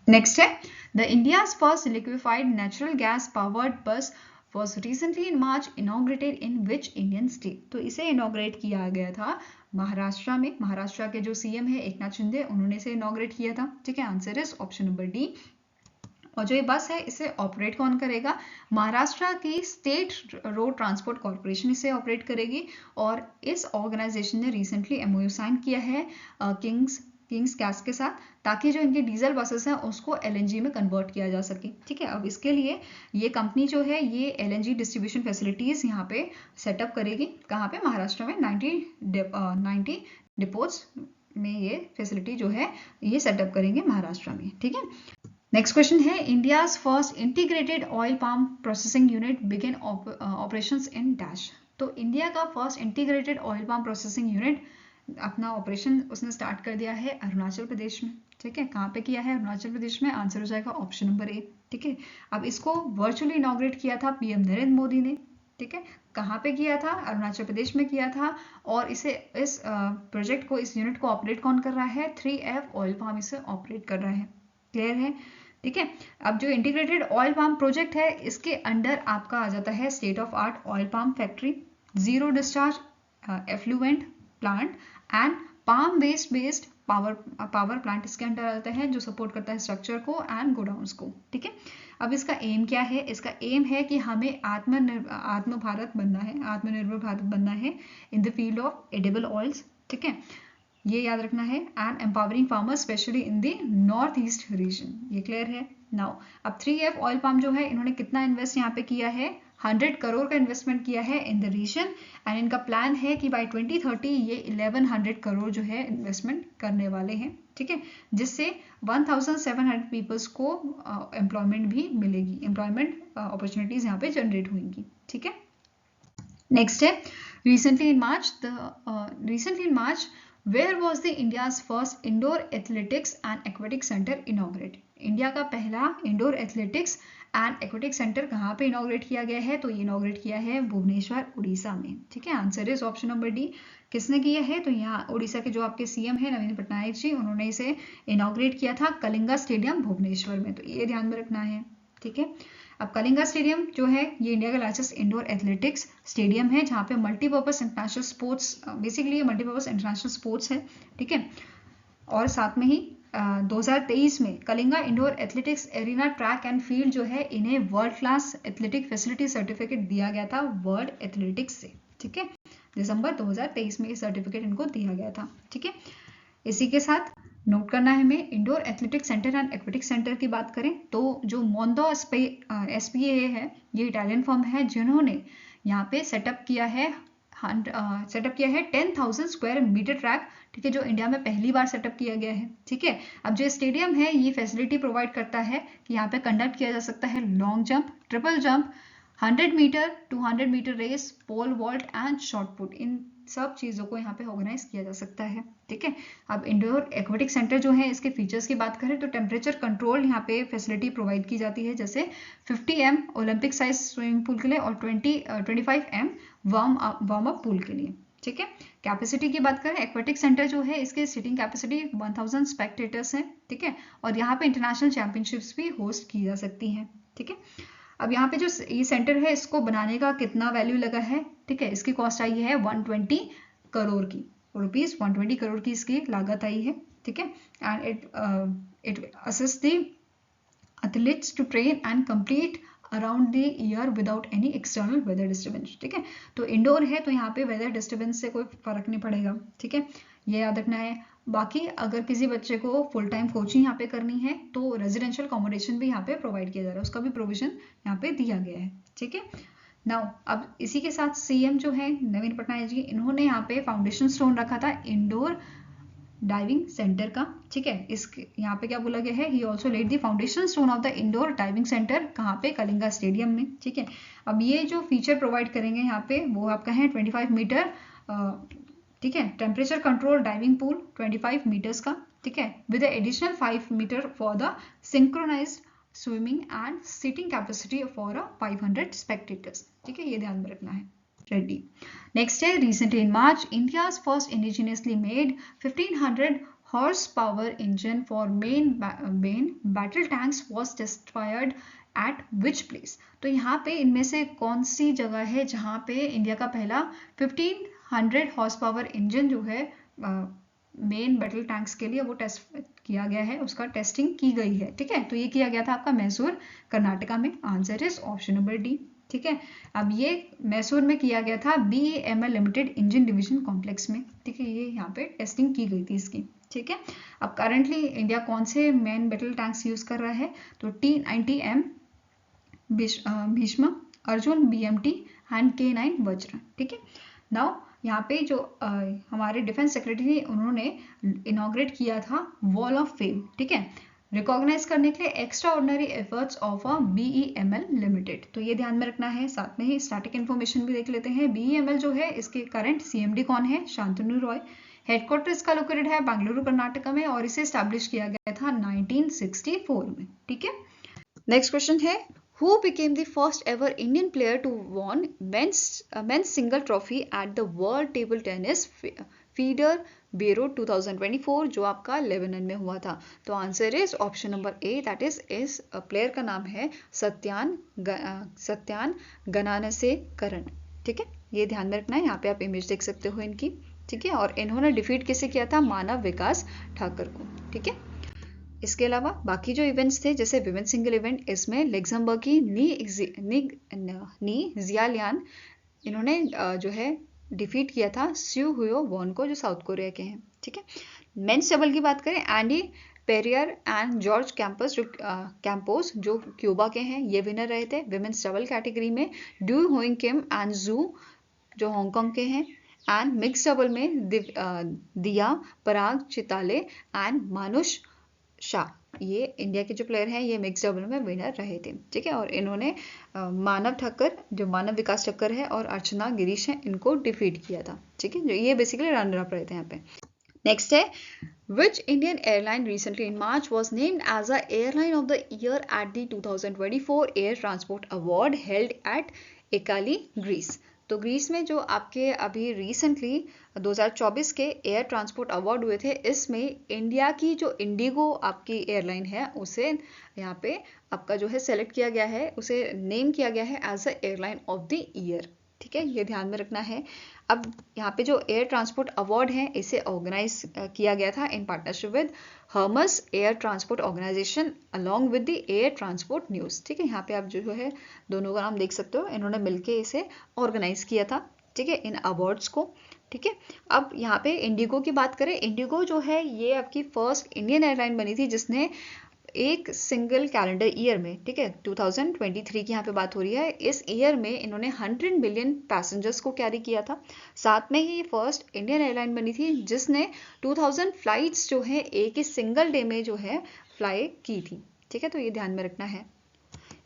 नेक्स्ट है the India's first liquefied natural gas powered बस was recently in March inaugurated in which Indian state? तो इसे इनॉग्रेट किया गया था महाराष्ट्र में। महाराष्ट्र के जो सीएम है एकनाथ शिंदे, उन्होंने इसे इनॉग्रेट किया था। ठीक है, answer is option number D. और जो ये बस है इसे ऑपरेट कौन करेगा? महाराष्ट्र की स्टेट रोड ट्रांसपोर्ट कॉर्पोरेशन इसे ऑपरेट करेगी। और इस ऑर्गेनाइजेशन ने रिसेंटली एमओयू साइन किया है किंग्स गैस के साथ, ताकि जो इनके डीजल बसेस हैं उसको एलएनजी में कन्वर्ट किया जा सके। ठीक है, अब इसके लिए ये कंपनी जो है ये एलएनजी डिस्ट्रीब्यूशन फैसिलिटीज यहाँ पे सेटअप करेगी। कहाँ पे? महाराष्ट्र में 90 डिपोट्स में ये फैसिलिटी जो है ये सेटअप करेंगे महाराष्ट्र में। ठीक है, नेक्स्ट क्वेश्चन है India's first integrated oil palm processing unit begin operations in dash. तो इंडिया का first integrated oil palm processing unit अपना ऑपरेशन उसने स्टार्ट कर दिया है अरुणाचल प्रदेश में। ठीक है, कहाँ पे किया है? अरुणाचल प्रदेश में। आंसर हो जाएगा ऑप्शन नंबर ए। ठीक है, अब इसको वर्चुअली इनॉग्रेट किया था पीएम नरेंद्र मोदी ने। ठीक है, कहाँ पे किया था? अरुणाचल प्रदेश में किया था। और इस प्रोजेक्ट को, इस यूनिट को ऑपरेट कौन कर रहा है? 3F ऑयल पाम इसे ऑपरेट कर रहा है। क्लियर है? ठीक है, अब जो इंटीग्रेटेड ऑयल पाम प्रोजेक्ट है इसके अंडर आपका आ जाता है state of art oil palm factory, zero discharge effluent plant and palm based power plant इसके अंडर आता है, जो सपोर्ट करता है स्ट्रक्चर को एंड गोडाउन्स को। ठीक है, अब इसका एम क्या है? इसका एम है कि हमें आत्मनिर्भर भारत बनना है in the field of edible oils. ठीक है, ये याद रखना है, and empowering farmers specially in the north east region. ये क्लियर है? नाउ अब 3F ऑयल पाम जो है इन्होंने कितना इन्वेस्ट यहाँ पे किया है? 100 करोड़ का इन्वेस्टमेंट किया है इन द रीजन, एंड इनका प्लान है कि बाय 2030 ये 1100 करोड़ जो है इन्वेस्टमेंट करने वाले हैं। ठीक है, जिससे 1700 पीपल्स को एम्प्लॉयमेंट भी मिलेगी, एम्प्लॉयमेंट अपॉर्चुनिटीज यहाँ पे जनरेट होंगी। ठीक है, नेक्स्ट है recently in March where was the India's first indoor athletics and aquatic center inaugurated? India का पहला indoor athletics and aquatic centre कहाँ पे इनॉग्रेट किया गया है? तो ये इनॉग्रेट किया है भुवनेश्वर उड़ीसा में। ठीक है, answer is option number D. किसने किया है? तो यहाँ उड़ीसा के जो आपके सीएम है नवीन पटनायक जी, उन्होंने इसे इनॉग्रेट किया था कलिंगा स्टेडियम भुवनेश्वर में। तो ये ध्यान में रखना है। ठीक है, अब कलिंगा स्टेडियम जो है ये इंडिया का लार्जेस्ट इंडोर एथलेटिक्स स्टेडियम है, जहाँ पे multipurpose international sports, basically multipurpose international sports है। ठीक है, और साथ में ही 2023 में Kalinga indoor athletics arena track and field जो है इन्हें world class athletic facility certificate दिया गया था वर्ल्ड एथलेटिक्स से। ठीक है, दिसंबर 2023 में ये सर्टिफिकेट इनको दिया गया था। ठीक है, इसी के साथ नोट करना है हमें indoor athletic centre and aquatic centre की बात करें तो जो मोंदो SPA है ये इटालियन फर्म है, जिन्होंने यहाँ पे सेटअप किया है 10,000 स्क्वायर मीटर ट्रैक। ठीक है, जो इंडिया में पहली बार सेटअप किया गया है। ठीक है, अब जो स्टेडियम है ये फैसिलिटी प्रोवाइड करता है कि यहाँ पे कंडक्ट किया जा सकता है long jump, triple jump, 100 metre, 200 metre race, pole vault and short put. इन सब चीज़ों को यहाँ पे ऑर्गेनाइज किया जा सकता है। ठीक है, अब इंडोर एक्वेटिक सेंटर जो है इसके फीचर्स की बात करें तो टेम्परेचर कंट्रोल यहाँ पे फैसिलिटी प्रोवाइड की जाती है, जैसे 50 ओलंपिक साइज स्विमिंग पूल के लिए और 25 वार्म अप पूल के लिए। ठीक है, कैपेसिटी की बात करें एक्वेटिक सेंटर जो है इसके सीटिंग कैपेसिटी 1000 स्पेक्टेटर्स है। ठीक है, और यहाँ पे इंटरनेशनल चैंपियनशिप्स भी होस्ट की जा सकती हैं। ठीक है, अब यहाँ पे जो ये सेंटर है इसको बनाने का कितना वैल्यू लगा है, ठीक है, इसकी कॉस्ट आई है 120 करोड़ की, रुपीज 120 करोड़ की इसकी लागत आई है। ठीक है, and it assist the athletes to train and complete around the year without any external weather disturbance. ठीक है, तो इंडोर है तो यहाँ पे वेदर डिस्टर्बेंस से कोई फर्क नहीं पड़ेगा। ठीक है, ये याद रखना है। बाकी अगर किसी बच्चे को फुल टाइम कोचिंग यहाँ पे करनी है तो रेजिडेंशियल अकोमोडेशन भी यहाँ पे प्रोवाइड किया जा रहा है, उसका भी प्रोविजन यहाँ पे दिया गया है। ठीक है, नाउ अब इसी के साथ सीएम जो है नवीन पटनायक जी, इन्होंने यहाँ पे फाउंडेशन स्टोन रखा था इंडोर डाइविंग सेंटर का। ठीक है, इस यहाँ पे क्या बोला गया है, he also laid the foundation stone of the indoor diving center, कहाँ पे, कलिंगा स्टेडियम में। ठीक है, अब ये जो फीचर प्रोवाइड करेंगे यहाँ पे वो आपका है 25 मीटर, ठीक है, temperature control diving pool 25 meters का। ठीक है, with additional 5 meter for the synchronized swimming and seating capacity for 500 spectators. ठीक है, ये ध्यान में रखना है। रेडी, नेक्स्ट है recently in March India's first indigenously made 1500 horsepower engine for main battle tanks was test-fired at which place। तो यहाँ पे इनमें से कौन सी जगह है जहाँ पे इंडिया का पहला 1500 हॉर्स पावर इंजन जो है मेन बैटल टैंक्स के लिए वो टेस्ट किया गया है, उसका टेस्टिंग की गई है। ठीक है, तो ये किया गया था आपका मैसूर कर्नाटका में। Answer is option number D. ठीक है, अब ये मैसूर में किया गया था BEML limited engine division complex में। ठीक है, ये यहाँ पे टेस्टिंग की गई थी इसकी। ठीक है, अब करंटली इंडिया कौन से मेन बैटल टैंक्स यूज कर रहा है, तो T90M Bhishma, Arjun BMT and K9 वज्र। ठीक है, नाउ यहाँ पे जो हमारे डिफेंस सेक्रेटरी उन्होंने इनॉग्रेट किया था वॉल ऑफ फेम। ठीक है, रिकॉग्नाइज करने के लिए extra ordinary efforts of BEML limited. तो ये ध्यान में रखना है। साथ में ही स्टैटिक इन्फॉर्मेशन भी देख लेते हैं। BEML जो है इसके करंट CMD कौन है, शांतनु रॉय। हेडक्वार्टर इसका लोकेटेड है बेंगलुरु कर्नाटका में और इसे स्टैब्लिश किया गया था 1964 में। ठीक है, नेक्स्ट क्वेश्चन है Who became the first ever Indian player to win men's single trophy at the World Table Tennis FIDE Beirut 2024 जो आपका लेबनान में हुआ था। तो answer is option number A, that is इस प्लेयर का नाम है सत्यान गनानसेकरन। ठीक है, ये ध्यान में रखना है। यहाँ पे आप इमेज देख सकते हो इनकी। ठीक है, और इन्होंने डिफीट किसे किया था, मानव विकास ठाकर को। ठीक है, इसके अलावा बाकी जो इवेंट्स थे जैसे विमेन सिंगल इवेंट, इसमें लग्जमबर्ग की नी जियालियान इन्होंने जो है डिफीट किया था स्यू हुयो वॉन को, जो साउथ कोरिया के हैं। ठीक है, मेंस डबल की बात करें Andy Periyar and George Campos जो क्यूबा के हैं, ये विनर रहे थे। विमेन्स डबल कैटेगरी में ड्यू होइंग किम एंड जू जो हांगकांग के हैं, एंड मिक्स डबल में दिया पराग चिताले एंड मानुष शाह, ये इंडिया के जो प्लेयर हैं ये मिक्स डबल में विनर रहे थे। ठीक है, और इन्होंने मानव ठक्कर जो मानव विकास ठक्कर है और अर्चना गिरीश हैं, इनको डिफीट किया था। ठीक है, जो ये बेसिकली रनर अप रहे थे यहाँ पे। नेक्स्ट है Which Indian airline recently in March was named as a Airline of the Year at the 2024 Air Transport Award held at Ekali, Greece। तो ग्रीस में जो आपके अभी रिसेंटली 2024 के एयर ट्रांसपोर्ट अवार्ड हुए थे, इसमें इंडिया की जो इंडिगो आपकी एयरलाइन है उसे यहाँ पे आपका जो है सेलेक्ट किया गया है, उसे नेम किया गया है as a airline of the year. ठीक है, ये ध्यान में रखना है। अब यहाँ पे जो एयर ट्रांसपोर्ट अवार्ड है इसे ऑर्गेनाइज किया गया था in partnership with Hermes air transport organisation along with the air transport news. ठीक है, यहाँ पे आप जो है दोनों का नाम देख सकते हो, इन्होंने मिलके इसे ऑर्गेनाइज किया था। ठीक है, इन अवार्ड्स को। ठीक है, अब यहाँ पे इंडिगो की बात करें, इंडिगो जो है ये आपकी फर्स्ट इंडियन एयरलाइन बनी थी जिसने एक सिंगल कैलेंडर ईयर में, ठीक है 2023 की यहाँ पे बात हो रही है, इस ईयर में इन्होंने 100 मिलियन पैसेंजर्स को कैरी किया था। साथ में ही फर्स्ट इंडियन एयरलाइन बनी थी जिसने 2000 फ्लाइट्स जो है एक ही सिंगल डे में जो है फ्लाई की थी। ठीक है, तो ये ध्यान में रखना है।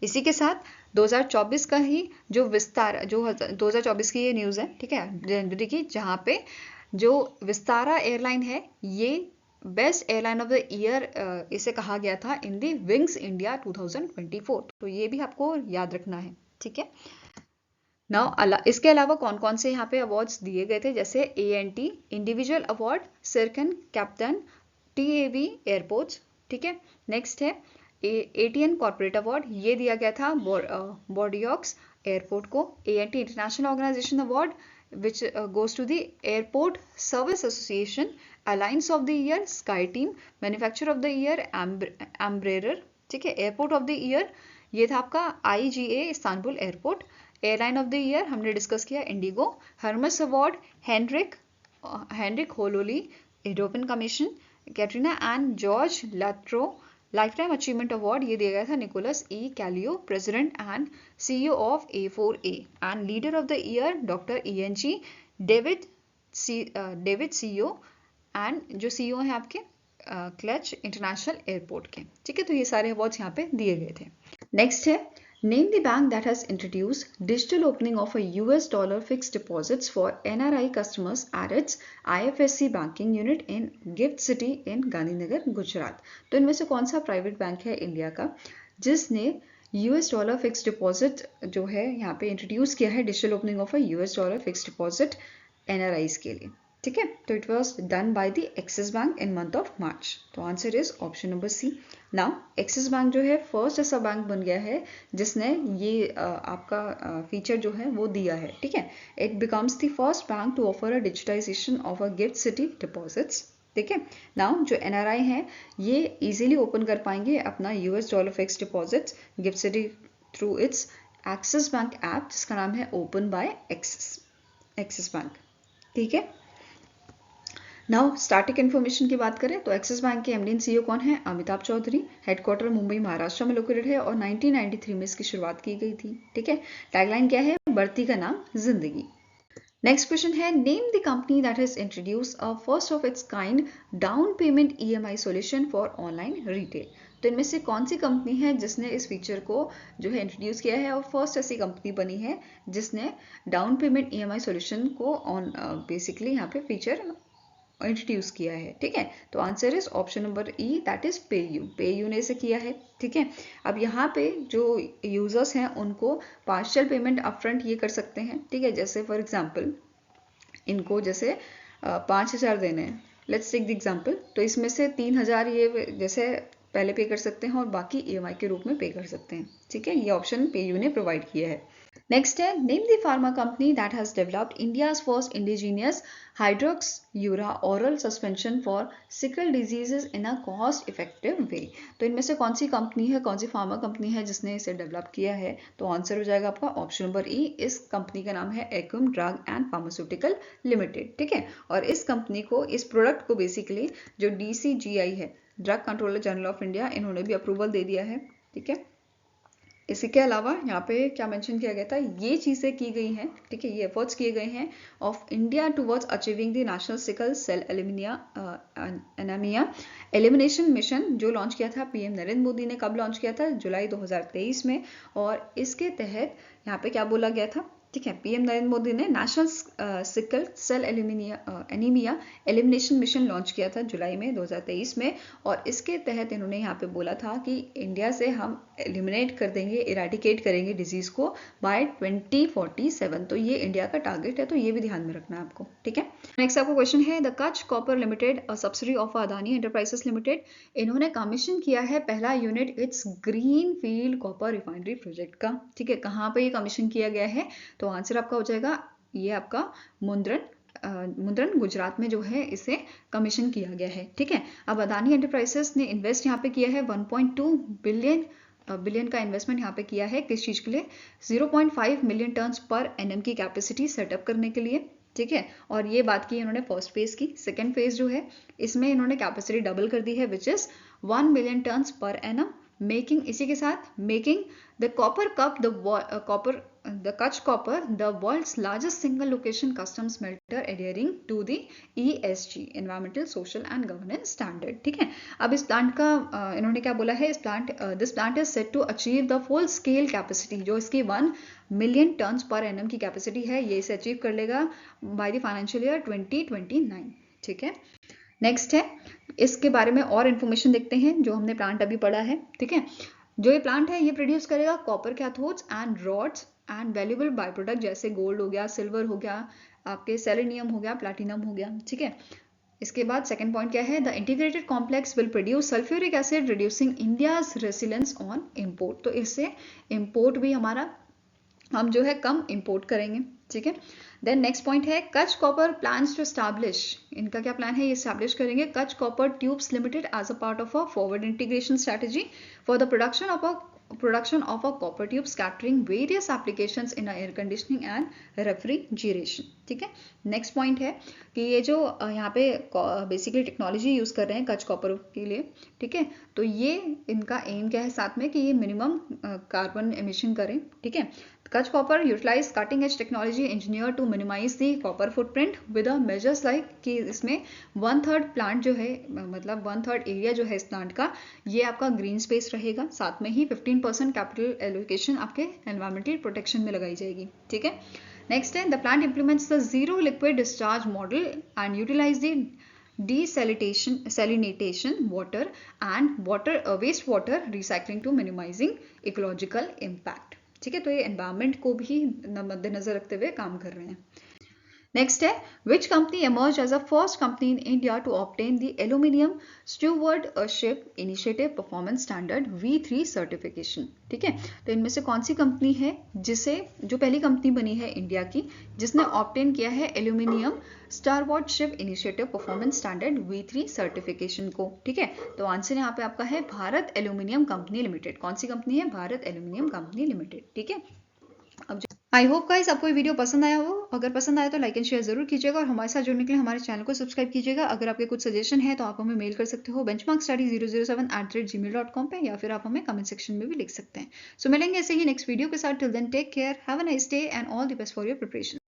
इसी के साथ 2024 का ही जो विस्तारा, जो 2024 की ये न्यूज़ है, ठीक है, जनवरी की, जहाँ पे जो विस्तारा एयरलाइन है ये best airline of the year इसे कहा गया था इन दी विंग्स इंडिया 2024। तो ये भी आपको याद रखना है, ठीक है। नाउ इसके अलावा कौन कौन से यहाँ पे अवार्ड्स दिए गए थे, जैसे ANT इंडिविजुअल अवार्ड, सिरकन कैप्टन, TAV एयरपोर्ट्स, ठीक है। नेक्स्ट है ATN कॉर्पोरेट अवार्ड, ये दिया गया था बॉर्डियॉक्स एयरपोर्ट को। ANT international organization award which goes to the airport service association, alliance of the year Sky Team, manufacture of the year Embraer, ठीक है। एयरपोर्ट ऑफ द ईयर ये था आपका IGA Istanbul airport. Airline of the year हमने discuss किया IndiGo. Hermes award Henrik Hololei European Commission. Katerina and George Latro lifetime achievement award ये दिया गया था Nicholas Calio, president and CEO of A4A। And leader of the year doctor ENG David CEO, and जो CEO हैं आपके clutch international airport के, ठीक है। तो ये सारे अवार्ड्स यहाँ पे दिए गए थे। नेक्स्ट है Name the bank that has introduced digital opening of a $dollar fixed deposits for NRI customers at its IFSC banking unit in Gift City in Gandhinagar, Gujarat. तो इनमें से कौन सा प्राइवेट बैंक है इंडिया का जिसने $dollar फिक्स्ड डिपॉजिट जो है यहाँ पे इंट्रोड्यूस किया है, digital opening of a $dollar fixed deposit NRIs के लिए, ठीक है। तो it was done by the Axis bank in month of March. तो answer is option number C। Now Axis bank जो है फर्स्ट ऐसा बैंक बन गया है जिसने ये आपका फीचर जो है वो दिया है, ठीक है। It becomes the first bank to offer a digitization of a gift city deposits, ठीक है। नाउ जो NRI हैं ये इजीली ओपन कर पाएंगे अपना $dollar fixed deposits gift city through its axis bank app जिसका नाम है ओपन बाय एक्सिस बैंक, ठीक है। नाउ स्टार्टिंग इन्फॉर्मेशन की बात करें तो एक्सिस बैंक के MD एंड CEO कौन है? अमिताभ चौधरी। हेडक्वार्टर मुंबई महाराष्ट्र में लोकेटेड है और 1993 में इसकी शुरुआत की गई थी, ठीक है। टैगलाइन क्या है? बढ़ती का नाम जिंदगी। नेक्स्ट क्वेश्चन है name the company that has introduce a first of its kind down payment EMI solution for online retail. तो इनमें से कौन सी कंपनी है जिसने इस फीचर को जो है इंट्रोड्यूस किया है और फर्स्ट ऐसी कंपनी बनी है जिसने डाउन पेमेंट EMI सॉल्यूशन को ऑन बेसिकली यहाँ पे फीचर इंट्रोड्यूस किया है, ठीक है। तो answer is option number E, that is PayU ने इसे किया है, ठीक है। अब यहाँ पे जो यूजर्स हैं उनको पार्शियल पेमेंट अपफ्रंट ये कर सकते हैं, ठीक है। जैसे फॉर एग्जांपल इनको जैसे 5,000 देने हैं, लेट्स टेक द एग्जांपल। तो इसमें से 3,000 ये जैसे पहले पे कर सकते हैं और बाकी EMI के रूप में पे कर सकते हैं, ठीक है। ये ऑप्शन पेयू ने प्रोवाइड किया है। नेक्स्ट है name the pharma company that has developed India's first indigenous hydroxyurea oral suspension for sickle diseases in a cost effective way. तो इनमें से कौन सी कंपनी है, कौन सी फार्मा कंपनी है जिसने इसे डेवलप किया है? तो आंसर हो जाएगा आपका ऑप्शन नंबर E। इस कंपनी का नाम है एक्यूम ड्रग एंड फार्मास्यूटिकल लिमिटेड, ठीक है। और इस कंपनी को, इस प्रोडक्ट को बेसिकली जो DCGI है, drug controller general of India, इन्होंने भी अप्रूवल दे दिया है, ठीक है। इसके अलावा यहाँ पे क्या मेंशन किया गया था, ये चीज़ें की गई हैं, ठीक है, ये एफर्ट्स किए गए हैं of India towards achieving the national sickle cell anaemia elimination mission जो लॉन्च किया था PM नरेंद्र मोदी ने। कब लॉन्च किया था? जुलाई 2023 में। और इसके तहत यहाँ पे क्या बोला गया था, ठीक है, PM नरेंद्र मोदी ने national sickle cell anaemia elimination mission launch किया था जुलाई में 2023 में। और इसके तहत इन्होंने यहाँ पे बोला था कि इंडिया से हम एलिमिनेट कर देंगे, इरेडिकेट करेंगे डिजीज को बाय 2047। तो ये इंडिया का टारगेट है, तो ये भी ध्यान में रखना है आपको, ठीक है। नेक्स्ट आपको क्वेश्चन है the Kutch copper limited a subsidy of Adani enterprises limited, इन्होंने कमीशन किया है पहला unit it's green field copper refinery project का, ठीक है। कहाँ पे ये कमीशन किया गया है? तो आंसर आपका हो जाएगा ये आपका मुंद्रन गुजरात में जो है इसे कमीशन किया गया है, ठीक है। अब अदानी एंटरप्राइजेस ने इन्वेस्ट यहाँ पे किया है 1.2 बिलियन का इन्वेस्टमेंट यहाँ पे किया है। किस चीज़ के लिए? 0.5 मिलियन टन्स पर एनएम की कैपेसिटी सेटअप करने के लिए, ठीक है। और ये बात की इन्होंने फर्स्ट फेज की। सेकेंड फेज जो है इसमें इन्होंने कैपेसिटी डबल कर दी है which is 1 million tons per annum, making इसी के साथ making the copper cup the copper the Kutch Copper, the world's largest single location custom smelter adhering to the ESG, Environmental, Social and Governance Standard. ठीक है, अब इस plant का इन्होंने क्या बोला है, this plant is set to achieve the full scale capacity, जो इसकी 1 मिलियन टन्स पर एनम की कैपेसिटी है, ये इसे अचीव कर लेगा बाय द फाइनेंशियल ईयर 2029. ठीक है, नेक्स्ट है, इसके बारे में और इन्फॉर्मेशन देखते हैं जो हमने प्लांट अभी पढ़ा है. ठीक है, जो ये प्लांट है ये प्रोड्यूस करेगा copper cathodes and rods and valuable by product जैसे गोल्ड हो गया, सिल्वर हो गया, आपके सेलेनियम हो गया, प्लैटिनम हो गया. ठीक है, इसके बाद सेकंड पॉइंट क्या है, the integrated complex will produce sulphuric acid reducing India's resilience on import. तो इससे इम्पोर्ट भी हमारा, हम जो है कम इम्पोर्ट करेंगे. ठीक है, देन नेक्स्ट पॉइंट है, कच कॉपर प्लान्स टू एस्टैब्लिश, इनका क्या प्लान है, ये एस्टैब्लिश करेंगे Kutch copper tubes limited as a part of a forward integration strategy for the production of a copper tube scattering various applications in air conditioning and refrigeration. ठीक है, next point है कि ये जो यहाँ पे बेसिकली टेक्नोलॉजी यूज कर रहे हैं कच कॉपर के लिए. ठीक है, तो ये इनका एम क्या है साथ में कि ये मिनिमम कार्बन एमिशन करें. ठीक है, Kutch Copper utilize cutting edge technology engineered to minimize the copper footprint with a measures like कि इसमें 1/3 प्लांट जो है, मतलब 1/3 एरिया जो है इस प्लांट का, ये आपका ग्रीन स्पेस रहेगा, साथ में ही 15% कैपिटल एलोकेशन आपके एनवायरमेंटल प्रोटेक्शन में लगाई जाएगी. ठीक है, नेक्स्ट है, the plant implements the zero liquid discharge model and utilize the desalination water and waste water recycling to minimizing ecological impact. ठीक है, तो ये एनवायरमेंट को भी मद्देनजर रखते हुए काम कर रहे हैं. नेक्स्ट है, which company emerge as a first company in India to obtain the aluminium stewardship initiative performance standard V3 certification. ठीक है, तो इनमें से कौन सी कंपनी है जो पहली कंपनी बनी है इंडिया की जिसने ऑब्टेन किया है aluminium stewardship initiative performance standard V3 certification को. ठीक है, तो आंसर यहाँ पे आपका है भारत एल्यूमिनियम कंपनी लिमिटेड. कौन सी कंपनी है, भारत एल्यूमिनियम कंपनी लिमिटेड. ठीक है, अब आई होप गाइस आपको ये वीडियो पसंद आया हो. अगर पसंद आया तो लाइक एंड शेयर जरूर कीजिएगा और हमारे साथ जुड़ने के लिए हमारे चैनल को सब्सक्राइब कीजिएगा. अगर आपके कुछ सजेशन है तो आप हमें मेल कर सकते हो benchmarkstudy007@gmail.com पे, या फिर आप हमें कमेंट सेक्शन में भी लिख सकते हैं. सो मिलेंगे ऐसे ही नेक्स्ट वीडियो के साथ. Till then take care, have a nice day and all the best for your preparation.